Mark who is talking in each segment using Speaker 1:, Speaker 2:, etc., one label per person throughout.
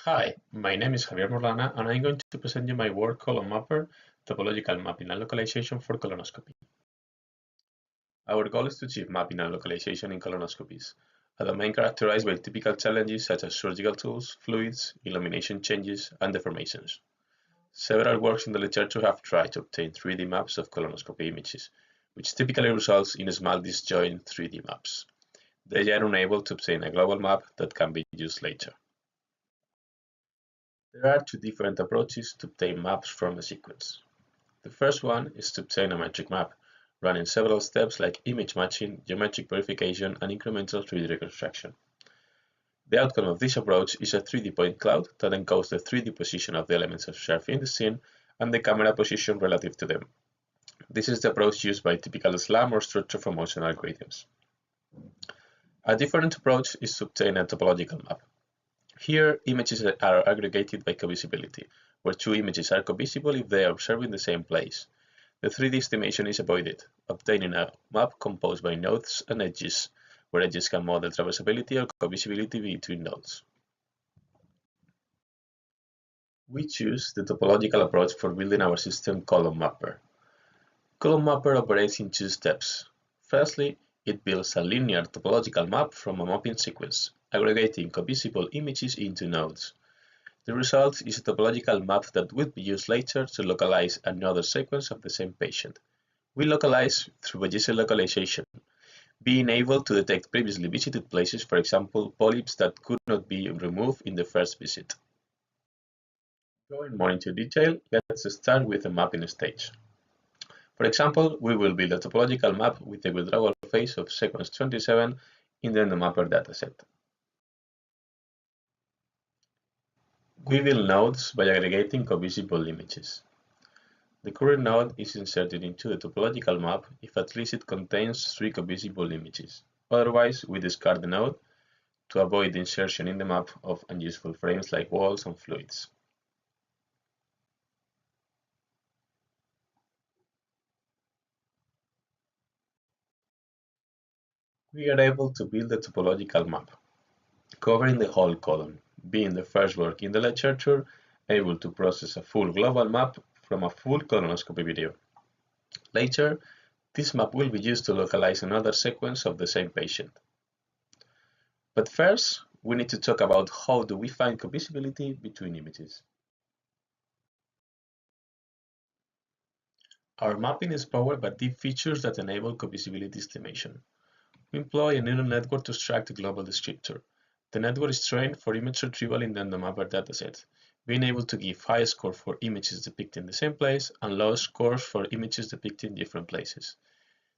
Speaker 1: Hi, my name is Javier Morlana and I'm going to present you my work ColonMapper, Topological Mapping and Localization for Colonoscopy. Our goal is to achieve mapping and localization in colonoscopies, a domain characterized by typical challenges such as surgical tools, fluids, illumination changes, and deformations. Several works in the literature have tried to obtain 3D maps of colonoscopy images, which typically results in small disjoint 3D maps. They are unable to obtain a global map that can be used later. There are two different approaches to obtain maps from a sequence. The first one is to obtain a metric map, running several steps like image matching, geometric verification, and incremental 3D reconstruction. The outcome of this approach is a 3D point cloud that encodes the 3D position of the elements observed in the scene and the camera position relative to them. This is the approach used by typical SLAM or structure for motion algorithms. A different approach is to obtain a topological map. Here, images are aggregated by covisibility, where two images are covisible if they are observed in the same place. The 3D estimation is avoided, obtaining a map composed by nodes and edges, where edges can model traversability or covisibility between nodes. We choose the topological approach for building our system ColonMapper. ColonMapper operates in two steps. Firstly, it builds a linear topological map from a mapping sequence, aggregating covisible images into nodes. The result is a topological map that will be used later to localize another sequence of the same patient. We localize through Bayesian localization, being able to detect previously visited places, for example, polyps that could not be removed in the first visit. Going more into detail, let's start with the mapping stage. For example, we will build a topological map with the withdrawal phase of sequence 27 in the EndoMapper dataset. We build nodes by aggregating covisible images. The current node is inserted into the topological map if at least it contains 3 covisible images. Otherwise, we discard the node to avoid the insertion in the map of unuseful frames like walls and fluids. We are able to build a topological map, covering the whole colon, being the first work in the literature able to process a full global map from a full colonoscopy video. Later, this map will be used to localize another sequence of the same patient. But first, we need to talk about how do we find covisibility between images. Our mapping is powered by deep features that enable covisibility estimation. We employ a neural network to extract a global descriptor. The network is trained for image retrieval in the EndoMapper dataset, being able to give high score for images depicting the same place and low scores for images depicting different places.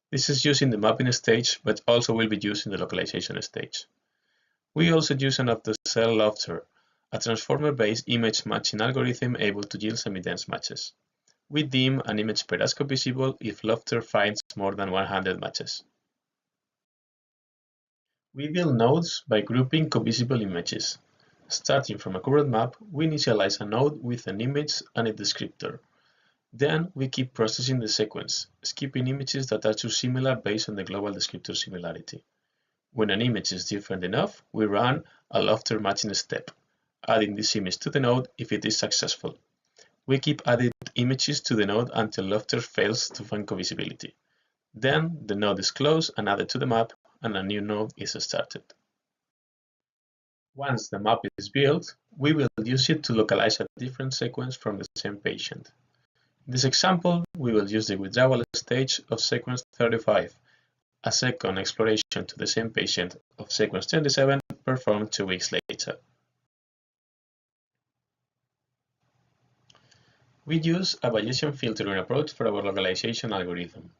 Speaker 1: This is used in the mapping stage, but also will be used in the localization stage. We also use an off-the-cell lofter, a transformer-based image matching algorithm able to yield semi-dense matches. We deem an image pair as covisible if lofter finds more than 100 matches. We build nodes by grouping covisible images. Starting from a current map, we initialize a node with an image and a descriptor. Then we keep processing the sequence, skipping images that are too similar based on the global descriptor similarity. When an image is different enough, we run a lofter matching step, adding this image to the node if it is successful. We keep adding images to the node until lofter fails to find covisibility. Then the node is closed and added to the map, and a new node is started. Once the map is built, we will use it to localize a different sequence from the same patient. In this example, we will use the withdrawal stage of sequence 35, a second exploration to the same patient of sequence 27 performed 2 weeks later. We use a Bayesian filtering approach for our localization algorithm.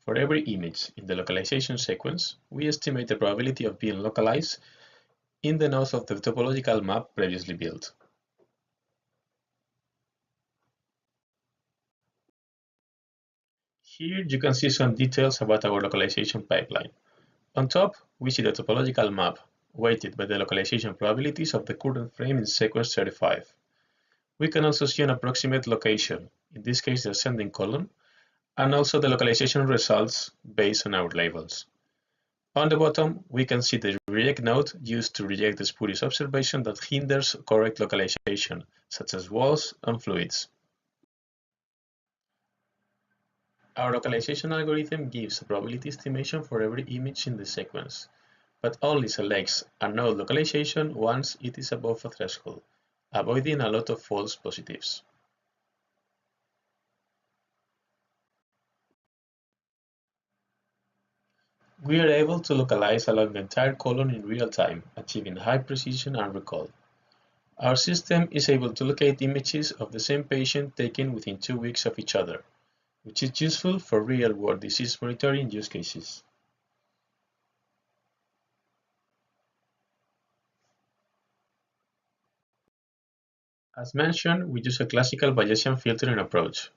Speaker 1: For every image in the localization sequence, we estimate the probability of being localized in the nodes of the topological map previously built. Here you can see some details about our localization pipeline. On top, we see the topological map, weighted by the localization probabilities of the current frame in sequence 35. We can also see an approximate location, in this case the ascending column, and also the localization results based on our labels. On the bottom, we can see the reject node used to reject the spurious observation that hinders correct localization, such as walls and fluids. Our localization algorithm gives a probability estimation for every image in the sequence, but only selects a node localization once it is above a threshold, avoiding a lot of false positives. We are able to localize along the entire colon in real time, achieving high precision and recall. Our system is able to locate images of the same patient taken within 2 weeks of each other, which is useful for real-world disease monitoring use cases. As mentioned, we use a classical Bayesian filtering approach.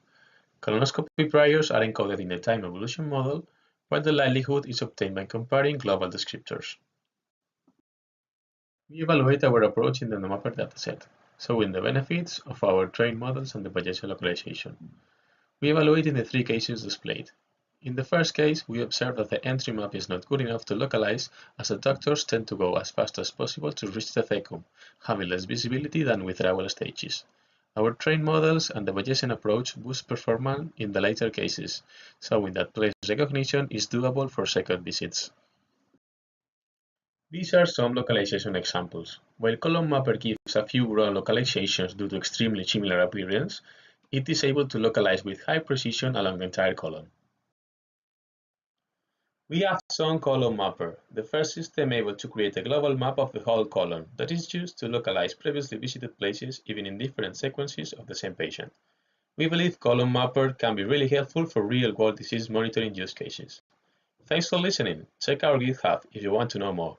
Speaker 1: Colonoscopy priors are encoded in the time evolution model, while the likelihood is obtained by comparing global descriptors. We evaluate our approach in the Nomapper dataset, showing the benefits of our trained models and the Bayesian localization. We evaluate in the 3 cases displayed. In the first case, we observe that the entry map is not good enough to localize, as the doctors tend to go as fast as possible to reach the thecum, having less visibility than withdrawal stages. Our trained models and the Bayesian approach boost performance in the later cases, showing that place recognition is doable for second visits. These are some localization examples. While ColonMapper gives a few raw localizations due to extremely similar appearance, it is able to localize with high precision along the entire colon. We have shown ColonMapper, the first system able to create a global map of the whole colon that is used to localize previously visited places even in different sequences of the same patient. We believe ColonMapper can be really helpful for real-world disease monitoring use cases. Thanks for listening. Check our GitHub if you want to know more.